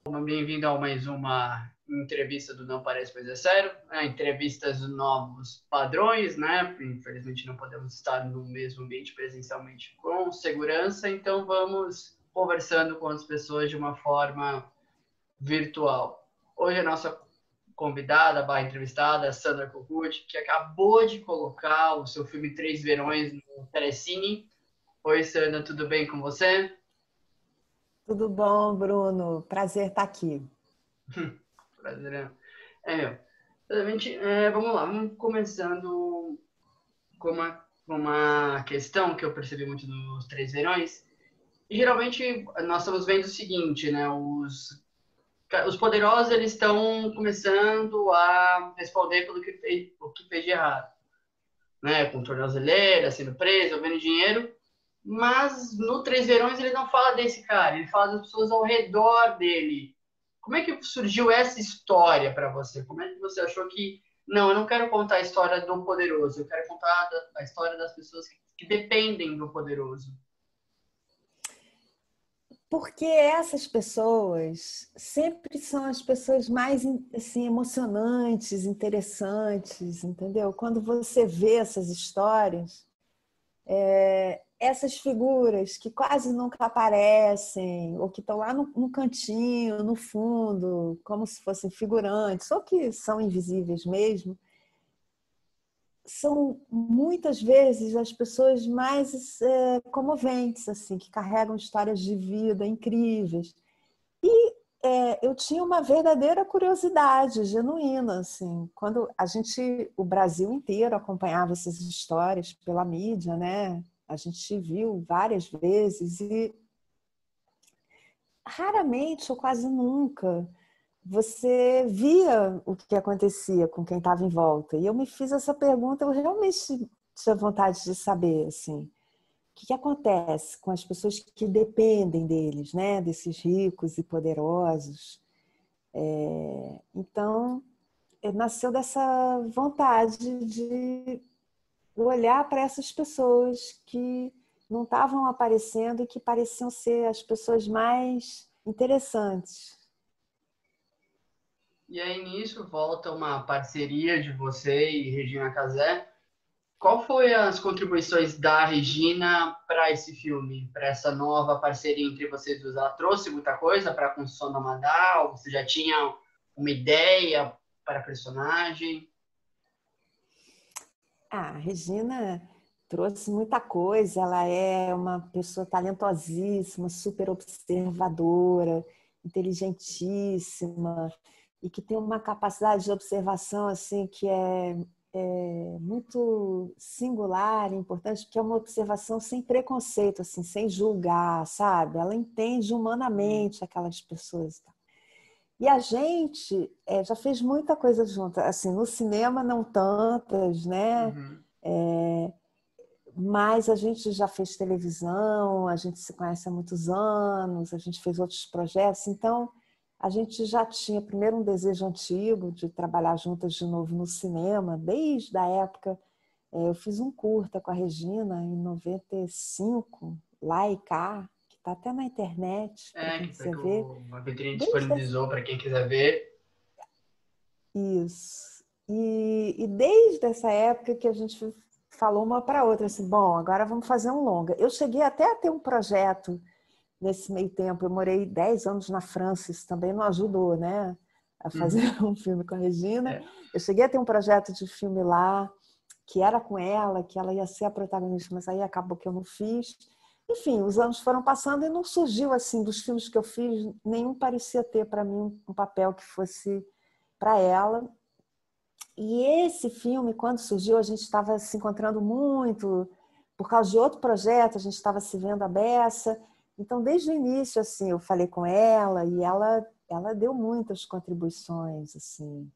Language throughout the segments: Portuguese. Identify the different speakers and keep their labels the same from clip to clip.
Speaker 1: Bem-vindo a mais uma entrevista do Não Parece Pois é Sério, entrevistas de novos padrões, né? Infelizmente não podemos estar no mesmo ambiente presencialmente com segurança, então vamos conversando com as pessoas de uma forma virtual. Hoje a nossa convidada, entrevistada, Sandra Kogut, que acabou de colocar o seu filme Três Verões no Telecine. Oi, Sandra, tudo bem com você?
Speaker 2: Tudo bom, Bruno? Prazer estar aqui.
Speaker 1: Prazer é meu. Vamos lá, vamos começando com uma questão que eu percebi muito dos Três Verões. E, geralmente, nós estamos vendo o seguinte, né? Os poderosos, eles estão começando a responder pelo que fez de errado, né? Com tornozeleira, sendo preso, vendo dinheiro. Mas no Três Verões ele não fala desse cara, ele fala das pessoas ao redor dele. Como é que surgiu essa história para você? Como é que você achou que, não, eu não quero contar a história do poderoso, eu quero contar a história das pessoas que dependem do poderoso?
Speaker 2: Porque essas pessoas sempre são as pessoas mais assim, emocionantes, interessantes, entendeu? Quando você vê essas histórias, essas figuras que quase nunca aparecem, ou que estão lá no cantinho, no fundo, como se fossem figurantes, ou que são invisíveis mesmo, são muitas vezes as pessoas mais comoventes, assim, que carregam histórias de vida incríveis. E eu tinha uma verdadeira curiosidade genuína, assim, quando o Brasil inteiro acompanhava essas histórias pela mídia, né? A gente viu várias vezes e raramente ou quase nunca você via o que acontecia com quem estava em volta. E eu me fiz essa pergunta, eu realmente tinha vontade de saber, assim, o que acontece com as pessoas que dependem deles, né? Desses ricos e poderosos. Então, nasceu dessa vontade de olhar para essas pessoas que não estavam aparecendo e que pareciam ser as pessoas mais interessantes.
Speaker 1: E aí nisso volta uma parceria de você e Regina Casé. Qual foi as contribuições da Regina para esse filme, para essa nova parceria entre vocês dois? Ela trouxe muita coisa para a construção da Madal? Você já tinha uma ideia para a personagem?
Speaker 2: A Regina trouxe muita coisa, ela é uma pessoa talentosíssima, super observadora, inteligentíssima e que tem uma capacidade de observação assim que é muito singular e importante, porque é uma observação sem preconceito, assim, sem julgar, sabe? Ela entende humanamente aquelas pessoas. E a gente já fez muita coisa junto. Assim, no cinema não tantas, né?
Speaker 1: Uhum.
Speaker 2: Mas a gente já fez televisão, a gente se conhece há muitos anos, a gente fez outros projetos. Então, a gente já tinha primeiro um desejo antigo de trabalhar juntas de novo no cinema, desde a época. Eu fiz um curta com a Regina em 95, lá e cá, que está até na internet, para quem
Speaker 1: Que foi
Speaker 2: quiser
Speaker 1: que
Speaker 2: ver.
Speaker 1: a Vitrine
Speaker 2: Desde
Speaker 1: disponibilizou para quem quiser ver.
Speaker 2: Isso. E desde essa época que a gente falou uma para outra, assim, bom, agora vamos fazer um longa. Eu cheguei até a ter um projeto nesse meio tempo. Eu morei 10 anos na França, isso também não ajudou, né? A fazer
Speaker 1: Uhum.
Speaker 2: um filme com a Regina.
Speaker 1: É.
Speaker 2: Eu cheguei a ter um projeto de filme lá, que era com ela, que ela ia ser a protagonista, mas aí acabou que eu não fiz. Enfim, os anos foram passando e não surgiu, assim, dos filmes que eu fiz, nenhum parecia ter para mim um papel que fosse para ela. E esse filme, quando surgiu, a gente estava se encontrando muito, por causa de outro projeto, a gente estava se vendo à beça. Então, desde o início, assim, eu falei com ela e ela deu muitas contribuições, assim.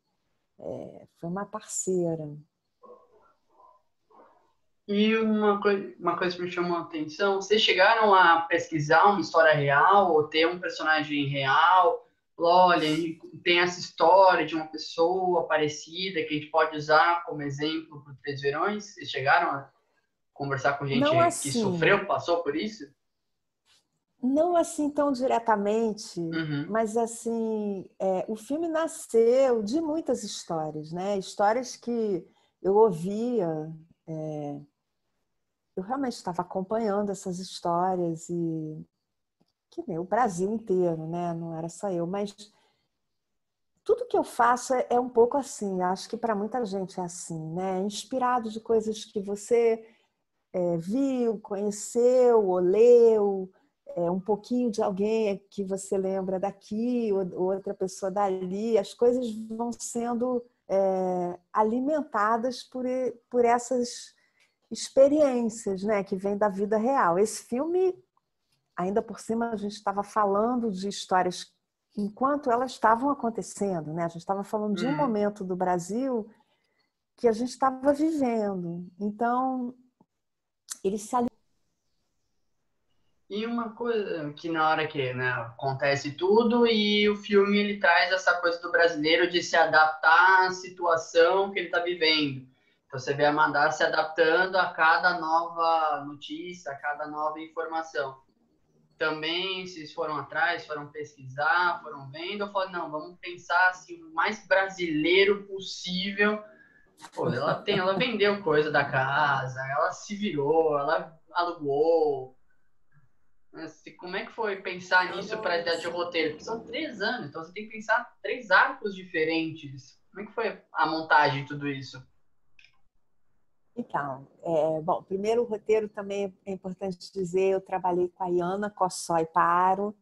Speaker 2: Foi uma parceira.
Speaker 1: E uma coisa que me chamou a atenção, vocês chegaram a pesquisar uma história real ou ter um personagem real? Olha, a gente tem essa história de uma pessoa parecida que a gente pode usar como exemplo para os Três Verões. Vocês chegaram a conversar com
Speaker 2: Não
Speaker 1: gente que
Speaker 2: assim,
Speaker 1: sofreu, passou por isso?
Speaker 2: Não assim tão diretamente,
Speaker 1: Uhum.
Speaker 2: mas assim, o filme nasceu de muitas histórias, né? Histórias que eu ouvia, eu realmente estava acompanhando essas histórias e que nem o Brasil inteiro, né? Não era só eu, mas tudo que eu faço é um pouco assim. Acho que para muita gente é assim, né? Inspirado de coisas que você viu, conheceu ou leu, um pouquinho de alguém que você lembra daqui, ou outra pessoa dali. As coisas vão sendo alimentadas por essas experiências, né? Que vêm da vida real. Esse filme, ainda por cima, a gente estava falando de histórias enquanto elas estavam acontecendo, né? A gente estava falando de um
Speaker 1: Uhum.
Speaker 2: momento do Brasil que a gente estava vivendo. Então, ele se
Speaker 1: E uma coisa que na hora que, né, acontece tudo e o filme ele traz essa coisa do brasileiro de se adaptar à situação que ele está vivendo. Então você vê a Madá se adaptando a cada nova notícia, a cada nova informação. Também, vocês foram atrás, foram pesquisar, foram vendo, eu falo, não, vamos pensar assim, o mais brasileiro possível. Pô, ela vendeu coisa da casa, ela se virou, ela alugou. Como é que foi pensar nisso para a ideia de roteiro? Porque são 3 anos, então você tem que pensar 3 arcos diferentes. Como é que foi a montagem de tudo isso?
Speaker 2: Então, bom, primeiro o roteiro também é importante dizer, eu trabalhei com a Iana Cossói Paro,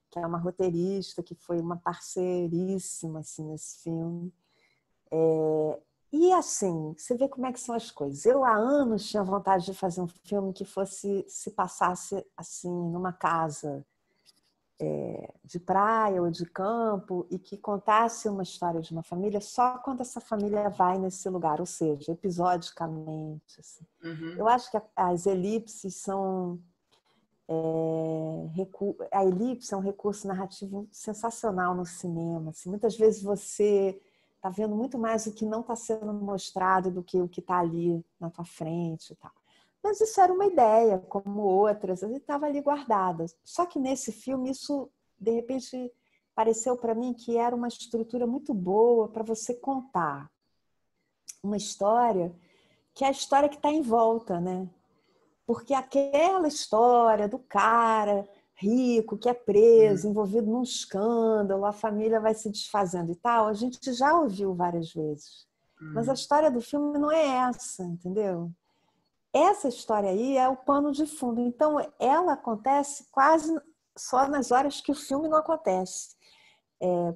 Speaker 2: que é uma roteirista, que foi uma parceiríssima assim, nesse filme. E assim, você vê como é que são as coisas. Eu há anos tinha vontade de fazer um filme que se passasse assim numa casa de praia ou de campo e que contasse uma história de uma família só quando essa família vai nesse lugar, ou seja, episodicamente. Assim.
Speaker 1: Uhum,
Speaker 2: Eu acho que as elipses são a elipse é um recurso narrativo sensacional no cinema. Assim, muitas vezes você está vendo muito mais o que não está sendo mostrado do que o que está ali na tua frente e tal. Mas isso era uma ideia, como outras, e estava ali guardada. Só que nesse filme isso, de repente, pareceu para mim que era uma estrutura muito boa para você contar uma história que é a história que está em volta, né? Porque aquela história do cara rico que é preso,
Speaker 1: uhum,
Speaker 2: envolvido num escândalo, a família vai se desfazendo e tal, a gente já ouviu várias vezes. Mas a
Speaker 1: uhum,
Speaker 2: história do filme não é essa, entendeu? Essa história aí é o pano de fundo. Então, ela acontece quase só nas horas que o filme não acontece.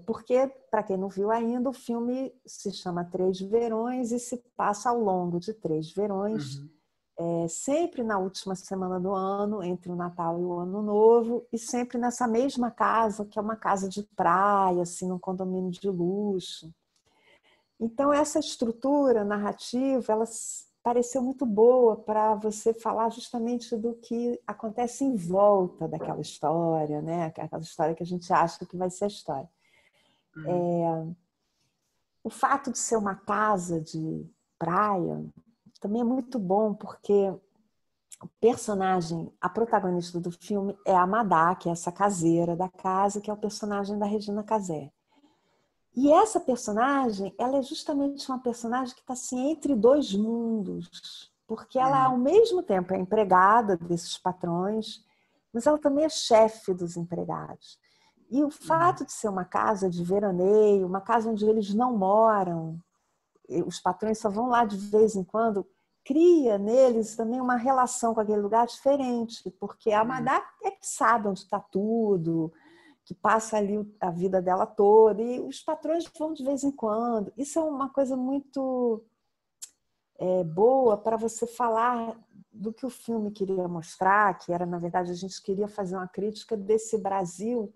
Speaker 2: Porque, para quem não viu ainda, o filme se chama Três Verões e se passa ao longo de 3 verões,
Speaker 1: uhum,
Speaker 2: sempre na última semana do ano, entre o Natal e o Ano Novo, e sempre nessa mesma casa, que é uma casa de praia, assim, um condomínio de luxo. Então, essa estrutura narrativa, ela pareceu muito boa para você falar justamente do que acontece em volta daquela história, né? Aquela história que a gente acha que vai ser a história.
Speaker 1: uhum,
Speaker 2: O fato de ser uma casa de praia também é muito bom, porque o personagem, a protagonista do filme é a Madá, que é essa caseira da casa, que é o personagem da Regina Casé. E essa personagem, ela é justamente uma personagem que está assim, entre dois mundos, porque ela, ao
Speaker 1: uhum,
Speaker 2: mesmo tempo, é empregada desses patrões, mas ela também é chefe dos empregados. E o
Speaker 1: uhum,
Speaker 2: fato de ser uma casa de veraneio, uma casa onde eles não moram, os patrões só vão lá de vez em quando, cria neles também uma relação com aquele lugar diferente, porque a
Speaker 1: uhum.
Speaker 2: Madá é que sabe onde está tudo, que passa ali a vida dela toda, e os patrões vão de vez em quando. Isso é uma coisa muito boa para você falar do que o filme queria mostrar, que era, na verdade, a gente queria fazer uma crítica desse Brasil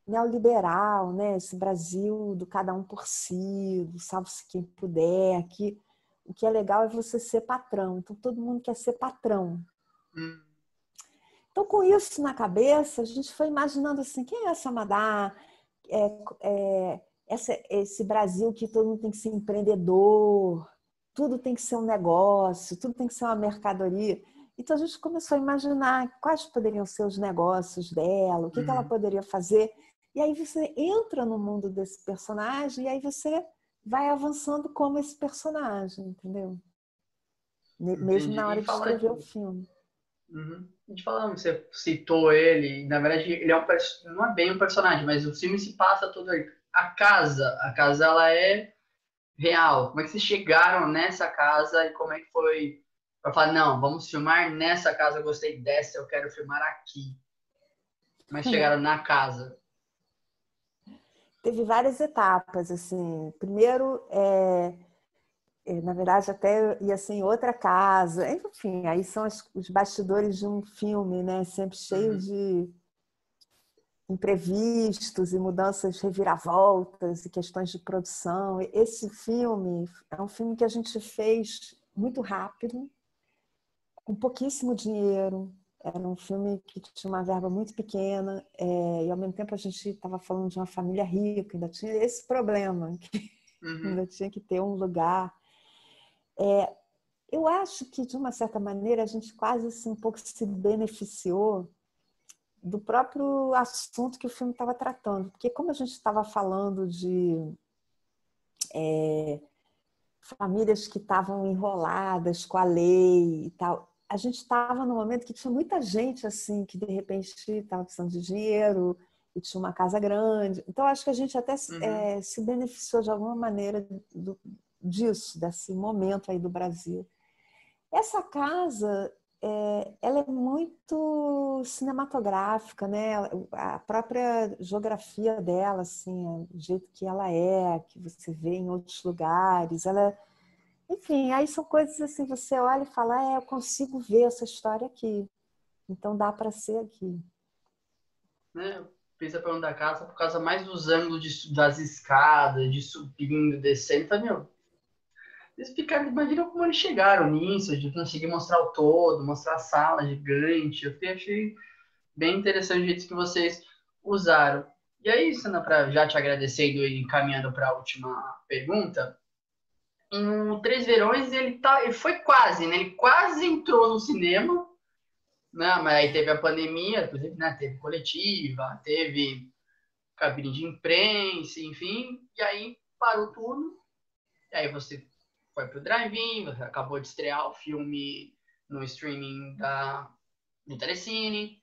Speaker 2: neoliberal, né? Esse Brasil do cada um por si, do salve-se quem puder, que o que é legal é você ser patrão. Então, todo mundo quer ser patrão.
Speaker 1: Uhum.
Speaker 2: Então, com isso na cabeça, a gente foi imaginando assim, quem é essa Madá? Esse Brasil que todo mundo tem que ser empreendedor, tudo tem que ser um negócio, tudo tem que ser uma mercadoria. Então a gente começou a imaginar quais poderiam ser os negócios dela, o que ela poderia fazer. E aí você entra no mundo desse personagem e aí você vai avançando como esse personagem, entendeu? Mesmo
Speaker 1: Entendi.
Speaker 2: na hora de escrever o filme.
Speaker 1: A gente falando, você citou ele, na verdade ele é não é bem um personagem, mas o filme se passa todo aí. A casa ela é real. Como é que vocês chegaram nessa casa e como é que foi para falar, não, vamos filmar nessa casa, eu gostei dessa, eu quero filmar aqui. Como é que chegaram na casa?
Speaker 2: Teve várias etapas, assim. Primeiro, na verdade, até ia ser em outra casa. Enfim, aí são os bastidores de um filme, né? Sempre cheio de imprevistos e mudanças, reviravoltas e questões de produção. Esse filme é um filme que a gente fez muito rápido, com pouquíssimo dinheiro. Era um filme que tinha uma verba muito pequena e, ao mesmo tempo, a gente estava falando de uma família rica, ainda tinha esse problema, que ainda tinha que ter um lugar. Eu acho que, de uma certa maneira, a gente quase assim, um pouco se beneficiou do próprio assunto que o filme estava tratando. Porque como a gente estava falando de famílias que estavam enroladas com a lei e tal, a gente estava num momento que tinha muita gente assim que de repente estava precisando de dinheiro e tinha uma casa grande. Então acho que a gente até se beneficiou de alguma maneira disso, desse momento aí do Brasil. Essa casa, ela é muito cinematográfica, né? A própria geografia dela, assim, o jeito que ela que você vê em outros lugares, ela, enfim, aí são coisas assim, você olha e fala, eu consigo ver essa história aqui, então dá para ser aqui.
Speaker 1: Né? Fiz a pergunta da casa por causa mais dos ângulos das escadas, de subindo, descendo. Falei, meu, eles ficaram, imagina como eles chegaram nisso, de conseguir mostrar o todo, mostrar a sala gigante. Achei bem interessante o jeito que vocês usaram. E aí, Sana, para já te agradecendo e encaminhando para a última pergunta, o Três Verões, ele foi quase, né? Ele quase entrou no cinema, né? Mas aí teve a pandemia, inclusive, né? Teve coletiva, teve cabine de imprensa, enfim, e aí parou tudo. E aí você foi pro drive-in, você acabou de estrear o filme no streaming do Telecine.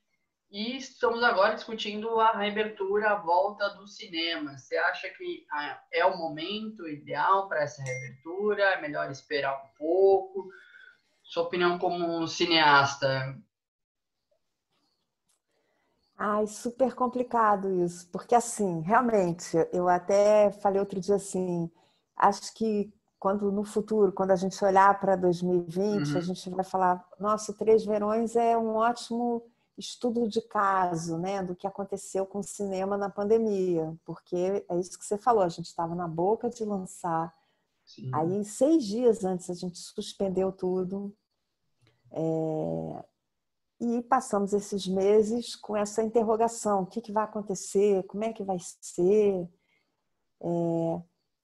Speaker 1: E estamos agora discutindo a reabertura, a volta do cinema. Você acha que é o momento ideal para essa reabertura? É melhor esperar um pouco? Sua opinião como cineasta?
Speaker 2: Ai, super complicado isso, porque assim, realmente, eu até falei outro dia assim, acho que quando no futuro, quando a gente olhar para 2020, a gente vai falar, nossa, o Três Verões é um ótimo estudo de caso, né, do que aconteceu com o cinema na pandemia, porque é isso que você falou, a gente estava na boca de lançar,
Speaker 1: Sim.
Speaker 2: aí 6 dias antes a gente suspendeu tudo, e passamos esses meses com essa interrogação: o que vai acontecer? Como é que vai ser?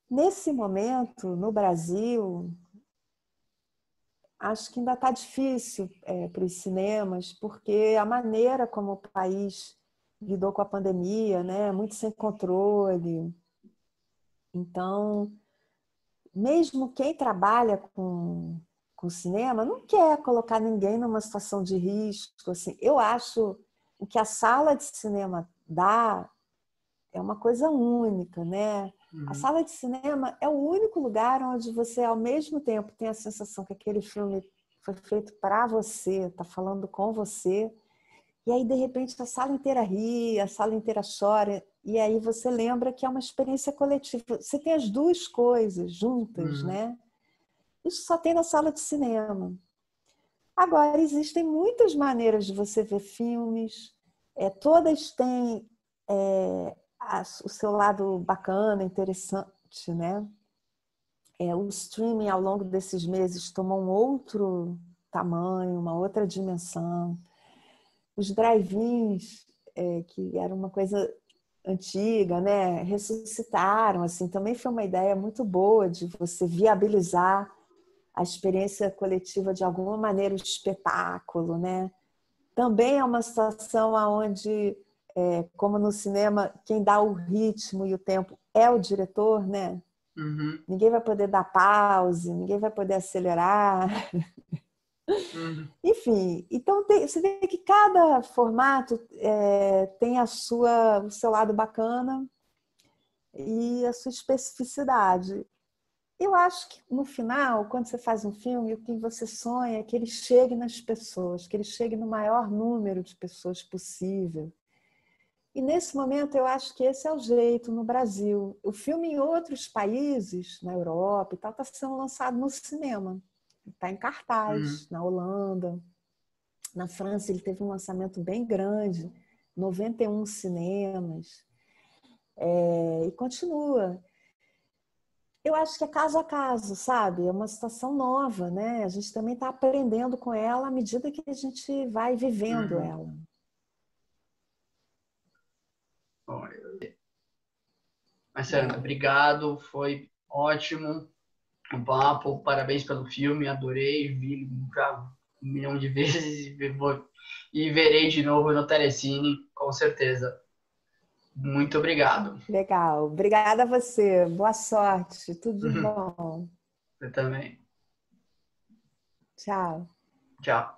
Speaker 2: Nesse momento, no Brasil, acho que ainda está difícil para os cinemas, porque a maneira como o país lidou com a pandemia, né, muito sem controle. Então, mesmo quem trabalha com cinema não quer colocar ninguém numa situação de risco. Assim, eu acho o que a sala de cinema dá é uma coisa única, né? A sala de cinema é o único lugar onde você, ao mesmo tempo, tem a sensação que aquele filme foi feito para você, está falando com você, e aí, de repente, a sala inteira ri, a sala inteira chora, e aí você lembra que é uma experiência coletiva. Você tem as duas coisas juntas, né? Isso só tem na sala de cinema. Agora, existem muitas maneiras de você ver filmes, todas têm o seu lado bacana, interessante, né? O streaming, ao longo desses meses, tomou um outro tamanho, uma outra dimensão. Os drive-ins, que era uma coisa antiga, né? Ressuscitaram, assim, também foi uma ideia muito boa de você viabilizar a experiência coletiva de alguma maneira, o espetáculo, né? Também é uma situação onde, como no cinema, quem dá o ritmo e o tempo é o diretor, né?
Speaker 1: Uhum.
Speaker 2: Ninguém vai poder dar pause, ninguém vai poder acelerar.
Speaker 1: Uhum.
Speaker 2: Enfim, então você vê que cada formato tem o seu lado bacana e a sua especificidade. Eu acho que no final, quando você faz um filme, o que você sonha é que ele chegue nas pessoas, que ele chegue no maior número de pessoas possível. E nesse momento eu acho que esse é o jeito no Brasil. O filme em outros países, na Europa e tal, está sendo lançado no cinema. Está em
Speaker 1: Uhum.
Speaker 2: cartaz, na Holanda. Na França ele teve um lançamento bem grande, 91 cinemas. E continua. Eu acho que é caso a caso, sabe? É uma situação nova, né? A gente também está aprendendo com ela à medida que a gente vai vivendo
Speaker 1: Uhum.
Speaker 2: ela.
Speaker 1: Bom, mas, Sandra, obrigado, foi ótimo o papo, parabéns pelo filme, adorei, vi já 1 milhão de vezes e verei de novo no Telecine, com certeza. Muito obrigado.
Speaker 2: Legal. Obrigada a você. Boa sorte. Tudo de bom.
Speaker 1: Você também.
Speaker 2: Tchau.
Speaker 1: Tchau.